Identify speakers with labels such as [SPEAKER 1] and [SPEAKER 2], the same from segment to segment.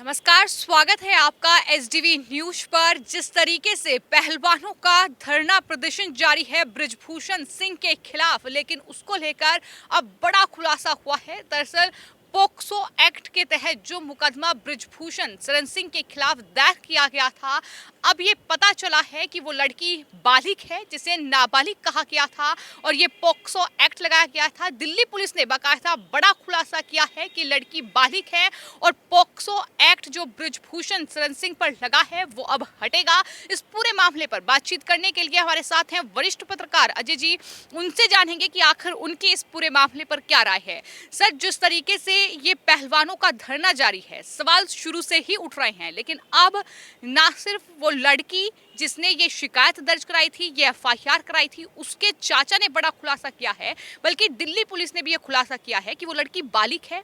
[SPEAKER 1] नमस्कार, स्वागत है आपका एसडीवी न्यूज पर। जिस तरीके से पहलवानों का धरना प्रदर्शन जारी है बृजभूषण सिंह के खिलाफ, लेकिन उसको लेकर अब बड़ा खुलासा हुआ है। दरअसल पोक्सो एक्ट के तहत जो मुकदमा बृजभूषण शरण सिंह के खिलाफ दायर किया गया था, अब ये पता चला है कि वो लड़की बालिग है जिसे नाबालिग कहा गया था और ये पोक्सो एक्ट लगाया गया था। दिल्ली पुलिस ने बाकायदा बड़ा खुलासा किया है कि लड़की बालिग है और पोक्सो एक्ट जो बृजभूषण शरण सिंह पर लगा है वो अब हटेगा। इस पूरे मामले पर बातचीत करने के लिए हमारे साथ हैं वरिष्ठ पत्रकार अजय जी। उनसे जानेंगे कि आखिर उनके इस पूरे मामले पर क्या राय है। सर, जिस तरीके से ये पहलवानों का धरना जारी है, सवाल शुरू से ही उठ रहे हैं, लेकिन अब ना सिर्फ वो लड़की जिसने ये शिकायत दर्ज कराई थी, ये एफआईआर कराई थी, उसके चाचा ने बड़ा खुलासा किया है, बल्कि दिल्ली पुलिस ने भी ये खुलासा किया है कि वो लड़की बालिग है।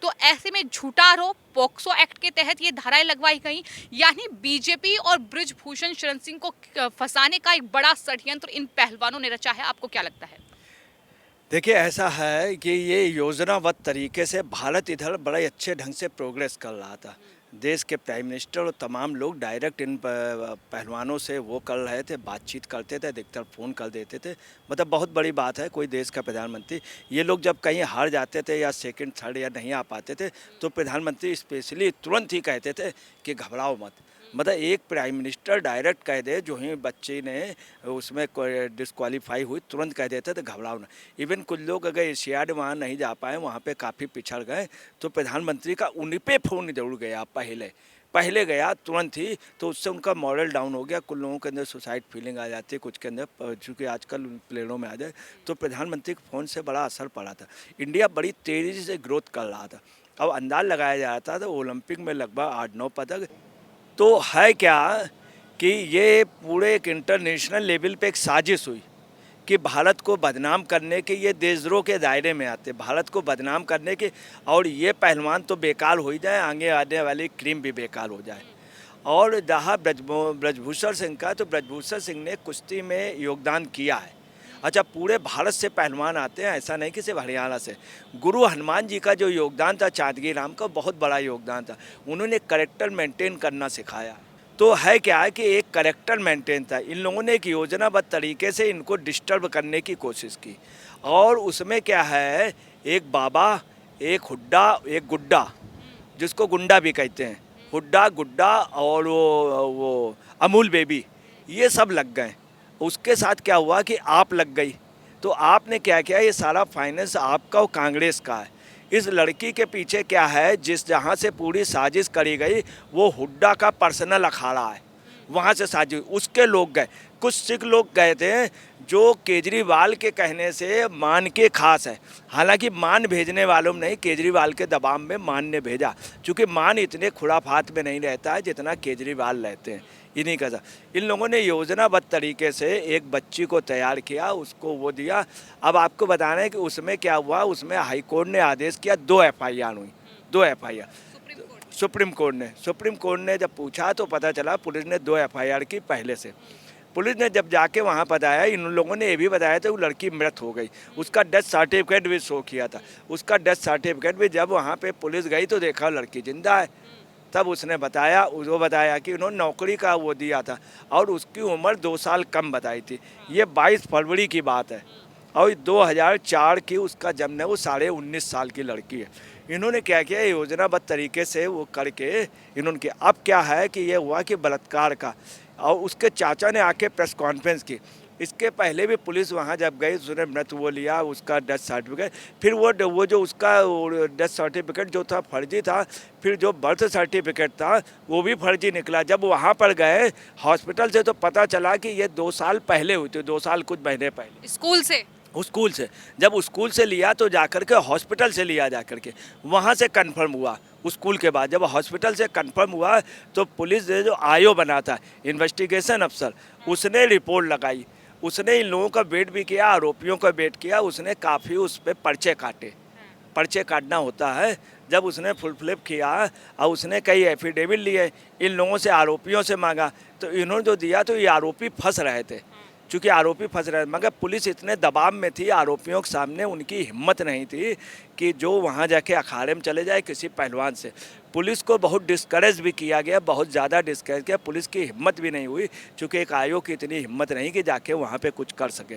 [SPEAKER 1] तो ऐसे में झूठा आरोप पोक्सो एक्ट के तहत ये धाराएं लगवाई गई, यानी बीजेपी और बृजभूषण शरण सिंह को फंसाने का एक बड़ा षड्यंत्र इन पहलवानों ने रचा है। आपको क्या लगता है?
[SPEAKER 2] देखिए, ऐसा है कि ये योजनाबद्ध तरीके से भारत इधर बड़े अच्छे ढंग से प्रोग्रेस कर रहा था। देश के प्राइम मिनिस्टर और तमाम लोग डायरेक्ट इन पहलवानों से वो कर रहे थे, बातचीत करते थे, अधिकतर फ़ोन कर देते थे। मतलब बहुत बड़ी बात है, कोई देश का प्रधानमंत्री, ये लोग जब कहीं हार जाते थे या सेकंड थर्ड या नहीं आ पाते थे, तो प्रधानमंत्री स्पेशली तुरंत ही कहते थे कि घबराओ मत। मतलब एक प्राइम मिनिस्टर डायरेक्ट कह दे, जो ही बच्ची ने उसमें डिस्क्वालीफाई हुई, तुरंत कह देते थे घबराओ ना। इवन कुछ लोग अगर एशियाड वहाँ नहीं जा पाए, वहाँ पे काफ़ी पिछड़ गए, तो प्रधानमंत्री का उन्हीं पे फ़ोन जरूर गया, पहले गया तुरंत ही। तो उससे उनका मॉरल डाउन हो गया। कुछ लोगों के अंदर सुसाइड फीलिंग आ जाती है, कुछ के अंदर, चूँकि आजकल प्लेनों में आ जाए, तो प्रधानमंत्री के फ़ोन से बड़ा असर पड़ा था। इंडिया बड़ी तेज़ी से ग्रोथ कर रहा था। अब अंदाज़ लगाया जाता था ओलंपिक में लगभग 8-9 पदक। तो है क्या कि ये पूरे एक इंटरनेशनल लेवल पे एक साजिश हुई कि भारत को बदनाम करने के, ये देशद्रोह के दायरे में आते, भारत को बदनाम करने के, और ये पहलवान तो बेकार हो ही जाए, आगे आने वाली क्रीम भी बेकार हो जाए। और रहा ब्रजभूषण सिंह का, तो ब्रजभूषण सिंह ने कुश्ती में योगदान किया है। अच्छा, पूरे भारत से पहलवान आते हैं, ऐसा नहीं कि सिर्फ हरियाणा से। गुरु हनुमान जी का जो योगदान था, चांदगी राम का, बहुत बड़ा योगदान था। उन्होंने करेक्टर मेंटेन करना सिखाया। तो है क्या है कि एक करेक्टर मेंटेन था। इन लोगों ने एक योजनाबद्ध तरीके से इनको डिस्टर्ब करने की कोशिश की, और उसमें क्या है, एक बाबा, एक हुड्डा, एक गुड्डा, जिसको गुंडा भी कहते हैं, हुड्डा, गुड्डा, और वो अमूल बेबी, ये सब लग गए। उसके साथ क्या हुआ कि आप लग गई। तो आपने क्या किया, ये सारा फाइनेंस आपका और कांग्रेस का है। इस लड़की के पीछे क्या है, जहाँ से पूरी साजिश करी गई, वो हुड्डा का पर्सनल अखाड़ा है। वहाँ से साजिश, उसके लोग गए, कुछ सिख लोग गए थे, जो केजरीवाल के कहने से मान के खास है। हालांकि मान भेजने वालों में नहीं, केजरीवाल के दबाव में मान ने भेजा, क्योंकि मान इतने खुराफात में नहीं रहता है जितना केजरीवाल रहते हैं। इन्हीं का इन लोगों ने योजनाबद्ध तरीके से एक बच्ची को तैयार किया, उसको वो दिया। अब आपको बताना है कि उसमें क्या हुआ, उसमें हाई कोर्ट ने आदेश किया, 2 एफआईआर हुई, 2 एफआईआर सुप्रीम कोर्ट ने जब पूछा तो पता चला पुलिस ने 2 एफआईआर की पहले से। पुलिस ने जब जाके वहाँ बताया, इन लोगों ने ये भी बताया था वो लड़की मृत हो गई। उसका डेथ सर्टिफिकेट भी शो किया था, उसका डेथ सर्टिफिकेट भी। जब वहाँ पे पुलिस गई तो देखा लड़की जिंदा है। तब उसने बताया, वो बताया कि उन्होंने नौकरी का वो दिया था, और उसकी उम्र 2 साल कम बताई थी। ये 22 फरवरी की बात है, और 2004 की उसका जन्म है। वो 19.5 साल की लड़की है। इन्होंने क्या किया, योजनाबद्ध तरीके से वो करके इन्होंने किया। अब क्या है कि ये हुआ कि बलात्कार का, और उसके चाचा ने आके प्रेस कॉन्फ्रेंस की। इसके पहले भी पुलिस वहाँ जब गई, उसने मृत वो लिया, उसका डेथ सर्टिफिकेट, फिर वो जो उसका डेथ सर्टिफिकेट जो था फर्जी था, फिर जो बर्थ सर्टिफिकेट था वो भी फर्जी निकला। जब वहाँ पर गए हॉस्पिटल से, तो पता चला कि ये 2 साल पहले हुई थी, 2 साल कुछ महीने पहले। स्कूल से जब स्कूल से लिया तो जाकर के हॉस्पिटल से लिया, जाकर के वहाँ से कंफर्म हुआ। स्कूल के बाद जब हॉस्पिटल से कंफर्म हुआ, तो पुलिस ने जो आयो बना था, इन्वेस्टिगेशन अफसर, उसने रिपोर्ट लगाई। उसने इन लोगों का वेट भी किया, आरोपियों का वेट किया। उसने काफ़ी उस पर पर्चे काटे, पर्चे काटना होता है। जब उसने फुल फ्लिप किया और उसने कई एफिडेविट लिए, इन लोगों से, आरोपियों से मांगा, तो इन्होंने जो दिया, तो ये आरोपी फंस रहे थे। चूँकि आरोपी फंस रहे, मगर पुलिस इतने दबाव में थी, आरोपियों के सामने उनकी हिम्मत नहीं थी कि जो वहाँ जाके अखाड़े में चले जाए किसी पहलवान से। पुलिस को बहुत डिस्करेज भी किया गया, बहुत ज़्यादा डिस्करेज किया। पुलिस की हिम्मत भी नहीं हुई, चूँकि एक आयोग की इतनी हिम्मत नहीं कि जाके वहाँ पे कुछ कर सके।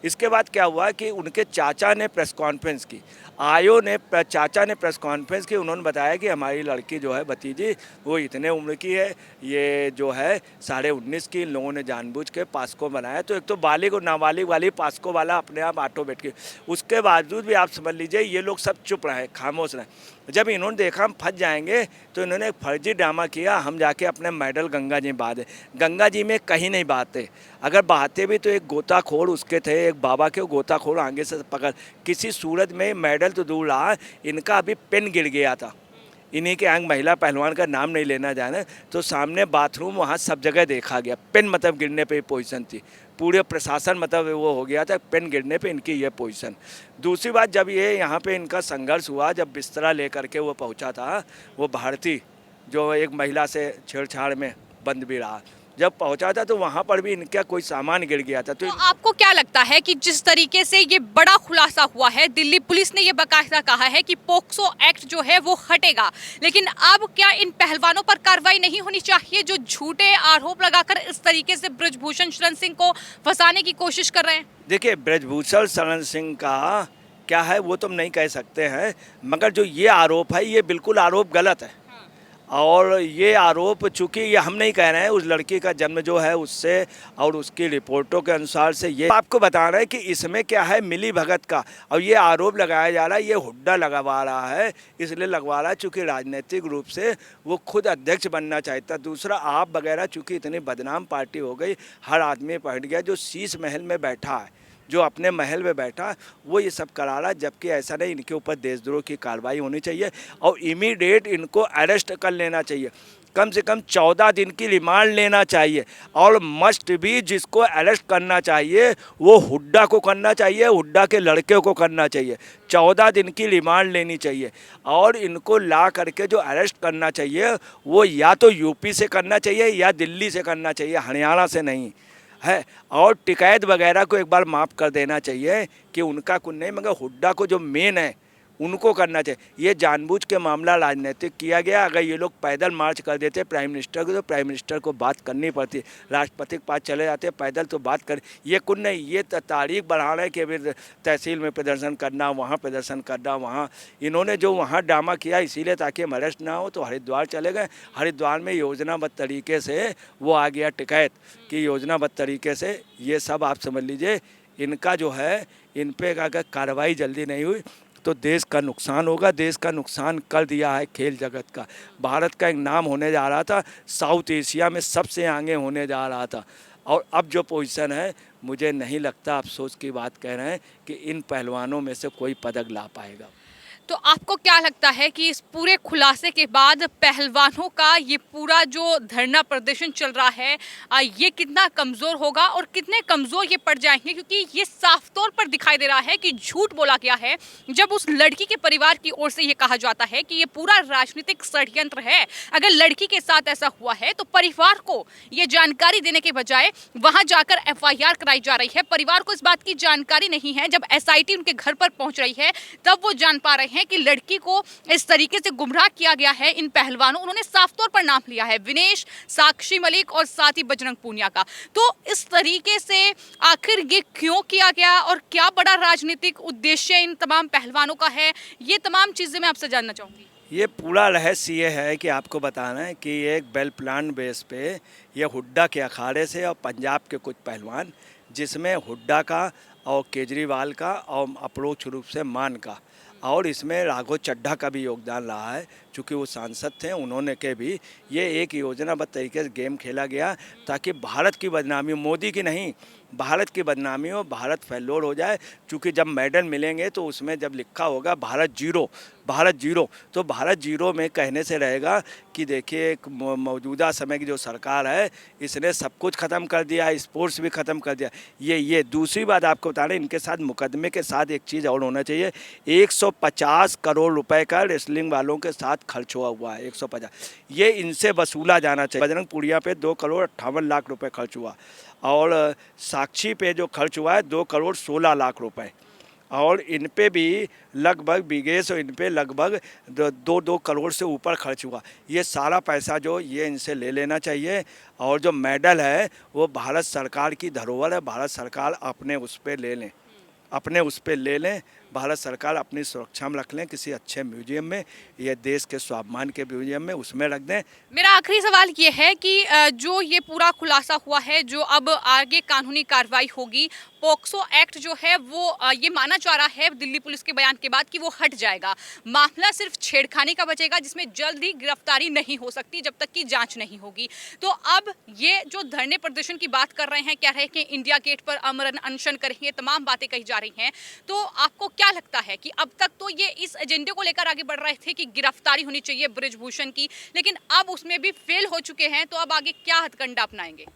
[SPEAKER 2] इसके बाद क्या हुआ कि उनके चाचा ने प्रेस कॉन्फ्रेंस की, चाचा ने प्रेस कॉन्फ्रेंस की। उन्होंने बताया कि हमारी लड़की जो है भतीजी, वो इतने उम्र की है, ये जो है 19.5 की, इन लोगों ने जानबूझ के पास्को बनाया। तो एक तो बालिग और नाबालिग वाली पास्को वाला अपने आप ऑटो बैठ के, उसके बावजूद भी आप समझ लीजिए ये लोग सब चुप रहे, खामोश रहे। जब इन्होंने देखा हम फंस जाएंगे तो इन्होंने एक फर्जी ड्रामा किया, हम जाके अपने मेडल गंगा जी में बहा दे। गंगा जी में कहीं नहीं बहाते, अगर बहाते भी तो एक गोताखोर उसके थे, एक बाबा के गोताखोर आगे से पकड़, किसी सूरत में मेडल तो दूर रहा, इनका अभी पेन गिर गया था। इन्हीं के अंग महिला पहलवान का नाम नहीं लेना जाने, तो सामने बाथरूम वहाँ सब जगह देखा गया, पेन मतलब गिरने पे पोजीशन थी, पूरे प्रशासन मतलब वो हो गया था, पेन गिरने पे इनकी ये पोजीशन। दूसरी बात, जब ये यहाँ पे इनका संघर्ष हुआ, जब बिस्तरा लेकर के वो पहुँचा था, वो भारती जो एक महिला से छेड़छाड़ में बंद भी रहा, जब पहुंचा था तो वहाँ पर भी इनका कोई सामान गिर गया था।
[SPEAKER 1] तो आपको क्या लगता है कि जिस तरीके से ये बड़ा खुलासा हुआ है, दिल्ली पुलिस ने ये बाकायदा कहा है कि पोक्सो एक्ट जो है वो हटेगा, लेकिन अब क्या इन पहलवानों पर कार्रवाई नहीं होनी चाहिए जो झूठे आरोप लगाकर इस तरीके से ब्रजभूषण शरण सिंह को फंसाने की कोशिश कर रहे हैं? देखिए,
[SPEAKER 2] ब्रजभूषण शरण सिंह का क्या है वो तो हम नहीं कह सकते हैं, मगर जो ये आरोप है ये बिल्कुल आरोप गलत है। और ये आरोप, चूँकि ये हम नहीं कह रहे हैं, उस लड़की का जन्म जो है उससे और उसकी रिपोर्टों के अनुसार से, ये आपको बता रहे हैं कि इसमें क्या है मिली भगत का, और ये आरोप लगाया जा रहा है, ये हुड्डा लगवा रहा है, इसलिए लगवा रहा है चूँकि राजनीतिक रूप से वो खुद अध्यक्ष बनना चाहता। दूसरा, आप वगैरह चूँकि इतनी बदनाम पार्टी हो गई, हर आदमी पलट गया, जो शीश महल में बैठा है, जो अपने महल में बैठा, वो ये सब करा रहा है, जबकि ऐसा नहीं। इनके ऊपर देशद्रोह की कार्रवाई होनी चाहिए और इमीडिएट इनको अरेस्ट कर लेना चाहिए, कम से कम 14 दिन की रिमांड लेना चाहिए। और मस्ट भी जिसको अरेस्ट करना चाहिए वो हुड्डा को करना चाहिए, हुड्डा के लड़के को करना चाहिए, 14 दिन की रिमांड लेनी चाहिए। और इनको ला करके जो अरेस्ट करना चाहिए वो या तो यूपी से करना चाहिए या दिल्ली से करना चाहिए, हरियाणा से नहीं है। और टिकैत वगैरह को एक बार माफ़ कर देना चाहिए कि उनका कुछ नहीं, मगर हुड्डा को जो मेन है उनको करना चाहिए। ये जानबूझ के मामला राजनीतिक किया गया। अगर ये लोग पैदल मार्च कर देते प्राइम मिनिस्टर को, तो प्राइम मिनिस्टर को बात करनी पड़ती, राष्ट्रपति के पास चले जाते, पैदल तो बात कर, ये कुछ नहीं, ये तारीख बढ़ा रहे कि अभी तहसील में प्रदर्शन करना, वहाँ प्रदर्शन करना, वहाँ इन्होंने जो वहाँ ड्रामा किया इसीलिए ताकि हम अरेस्ट ना हो, तो हरिद्वार चले गए। हरिद्वार में योजनाबद्ध तरीके से वो आ गया टिकैत कि योजनाबद्ध तरीके से, ये सब आप समझ लीजिए। इनका जो है, इन पर अगर कार्रवाई जल्दी नहीं हुई तो देश का नुकसान होगा। देश का नुकसान कर दिया है खेल जगत का। भारत का एक नाम होने जा रहा था, साउथ एशिया में सबसे आगे होने जा रहा था, और अब जो पोजीशन है, मुझे नहीं लगता, अफसोस की बात कह रहे हैं, कि इन पहलवानों में से कोई पदक ला पाएगा।
[SPEAKER 1] तो आपको क्या लगता है कि इस पूरे खुलासे के बाद पहलवानों का ये पूरा जो धरना प्रदर्शन चल रहा है, ये कितना कमज़ोर होगा और कितने कमज़ोर ये पड़ जाएंगे? क्योंकि ये साफ तौर पर दिखाई दे रहा है कि झूठ बोला गया है, जब उस लड़की के परिवार की ओर से ये कहा जाता है कि ये पूरा राजनीतिक षड्यंत्र है। अगर लड़की के साथ ऐसा हुआ है तो परिवार को ये जानकारी देने के बजाय वहाँ जाकर FIR कराई जा रही है। परिवार को इस बात की जानकारी नहीं है, जब SIT उनके घर पर पहुँच रही है तब वो जान पा रहे हैं कि लड़की को इस तरीके से गुमराह किया गया है। इन पहलवानों, उन्होंने साफ तौर पर नाम लिया है विनेश, साक्षी मलिक और साथ ही बजरंग पूनिया का। तो इस तरीके से आखिर ये क्यों किया गया और क्या बड़ा राजनीतिक उद्देश्य इन तमाम पहलवानों का है, ये तमाम चीजें मैं आपसे जानना चाहूंगी।
[SPEAKER 2] ये पूरा रहस्य ये है कि आपको बताना है कि एक वेल प्लान बेस पे ये हुड्डा के अखाड़े से और पंजाब के कुछ पहलवान, जिसमें हुड्डा का और केजरीवाल का और अप्रोच रूप से मान का, और इसमें राघव चड्ढा का भी योगदान रहा है, चूँकि वो सांसद थे, उन्होंने के भी ये एक योजनाबद्ध तरीके से गेम खेला गया ताकि भारत की बदनामी, मोदी की नहीं, भारत की बदनामी हो, भारत फेल्योर हो जाए। चूँकि जब मेडल मिलेंगे तो उसमें जब लिखा होगा भारत जीरो, भारत जीरो, तो भारत जीरो में कहने से रहेगा कि देखिए एक मौजूदा समय की जो सरकार है इसने सब कुछ ख़त्म कर दिया, स्पोर्ट्स भी ख़त्म कर दिया। ये दूसरी बात आपको बता रहे हैं, इनके साथ मुकदमे के साथ एक चीज़ और होना चाहिए, 150 करोड़ रुपए का रेसलिंग वालों के साथ खर्च हुआ है, 150, ये इनसे वसूला जाना चाहिए। बजरंग पुनिया पे 2 करोड़ 58 लाख रुपए खर्च हुआ, और साक्षी पे जो खर्च हुआ है 2 करोड़ 16 लाख रुपए। और इन पे भी लगभग बिगेश और इन पे लगभग 2-2 करोड़ से ऊपर खर्च हुआ। ये सारा पैसा जो ये इनसे ले लेना चाहिए। और जो मेडल है वो भारत सरकार की धरोहर है, भारत सरकार अपने उस पे ले लें, अपने उस पे ले लें। भारत सरकार अपनी सुरक्षा में रख लें, किसी अच्छे म्यूजियम में, ये देश के स्वाभिमान के म्यूजियम में उसमें रख दें।
[SPEAKER 1] मेरा आखिरी सवाल ये है कि जो ये पूरा खुलासा हुआ है, जो अब आगे कानूनी कार्रवाई होगी, पोक्सो एक्ट जो है वो ये माना जा रहा है दिल्ली पुलिस के बयान के बाद कि वो हट जाएगा। मामला सिर्फ छेड़खानी का बचेगा, जिसमें जल्द ही गिरफ्तारी नहीं हो सकती जब तक कि जांच नहीं होगी। तो अब ये जो धरने प्रदर्शन की बात कर रहे हैं, कह रहे हैं कि इंडिया गेट पर अमर अनशन करेंगे, तमाम बातें कही जा रही हैं, तो आपको क्या लगता है कि अब तक तो ये इस एजेंडे को लेकर आगे बढ़ रहे थे कि गिरफ्तारी होनी चाहिए बृजभूषण की, लेकिन अब उसमें भी फेल हो चुके हैं, तो अब आगे क्या हथकंडा अपनाएंगे?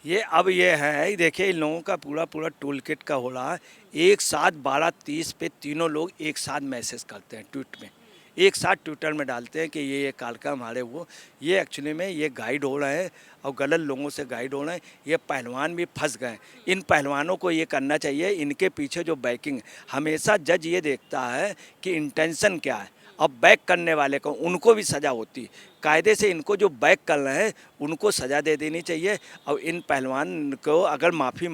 [SPEAKER 2] ये है, देखिए इन लोगों का पूरा पूरा टूल किट का हो रहा है। एक साथ 12:30 पे तीनों लोग एक साथ मैसेज करते हैं ट्वीट में, एक साथ ट्विटर में डालते हैं कि ये कार्यक्रम हमारे वो, ये एक्चुअली में ये गाइड हो रहे हैं और गलत लोगों से गाइड हो रहे हैं। ये पहलवान भी फंस गए। इन पहलवानों को ये करना चाहिए, इनके पीछे जो बैकिंग, हमेशा जज ये देखता है कि इंटेंशन क्या है। अब बैक करने वाले को उनको भी सज़ा होती, कायदे से इनको जो बैक कर रहे हैं उनको सज़ा दे देनी चाहिए। और इन पहलवान को अगर माफ़ी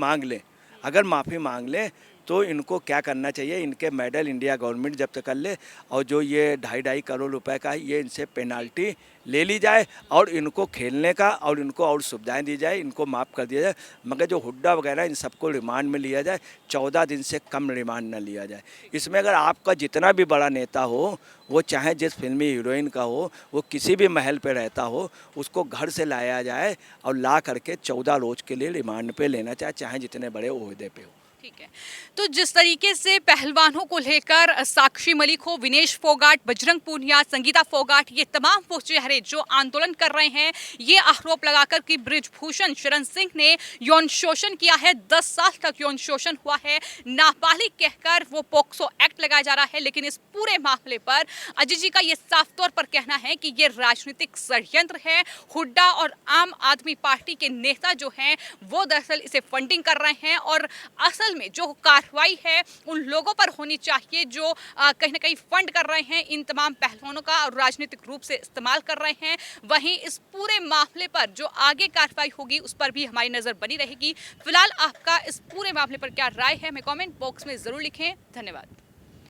[SPEAKER 2] मांग लें तो इनको क्या करना चाहिए, इनके मेडल इंडिया गवर्नमेंट जब्त कर ले और जो ये 2.5 करोड़ रुपए का है ये इनसे पेनाल्टी ले ली जाए और इनको खेलने का और इनको और सुविधाएं दी जाए, इनको माफ़ कर दिया जाए। मगर जो हुड्डा वगैरह इन सबको रिमांड में लिया जाए, 14 दिन से कम रिमांड न लिया जाए। इसमें अगर आपका जितना भी बड़ा नेता हो, वो चाहे जिस फिल्मी हीरोइन का हो, वो किसी भी महल पे रहता हो, उसको घर से लाया जाए और ला करके 14 रोज के लिए रिमांड पे लेना चाहे जितने बड़े ओहदे पे हो।
[SPEAKER 1] ठीक है। तो जिस तरीके से पहलवानों को लेकर साक्षी मलिक हो, विनेश फोगाट, बजरंग पूनिया, संगीता फोगाट, ये तमाम वो चेहरे जो आंदोलन कर रहे हैं, ये आरोप लगाकर कि बृजभूषण शरण सिंह ने यौन शोषण किया है, 10 साल तक यौन शोषण हुआ है, नाबालिग कहकर वो पोक्सो एक्ट लगाया जा रहा है। लेकिन इस पूरे मामले पर अजय जी का ये साफ तौर पर कहना है कि ये राजनीतिक षड्यंत्र है। हुड्डा और आम आदमी पार्टी के नेता जो हैं वो दरअसल इसे फंडिंग कर रहे हैं और असल में जो कार्रवाई है उन लोगों पर होनी चाहिए जो कहीं ना कहीं फंड कर रहे हैं इन तमाम पहलुओं का और राजनीतिक रूप से इस्तेमाल कर रहे हैं। वहीं इस पूरे मामले पर जो आगे कार्रवाई होगी उस पर भी हमारी नजर बनी रहेगी। फिलहाल आपका इस पूरे मामले पर क्या राय है, हमें कमेंट बॉक्स में जरूर लिखें। धन्यवाद।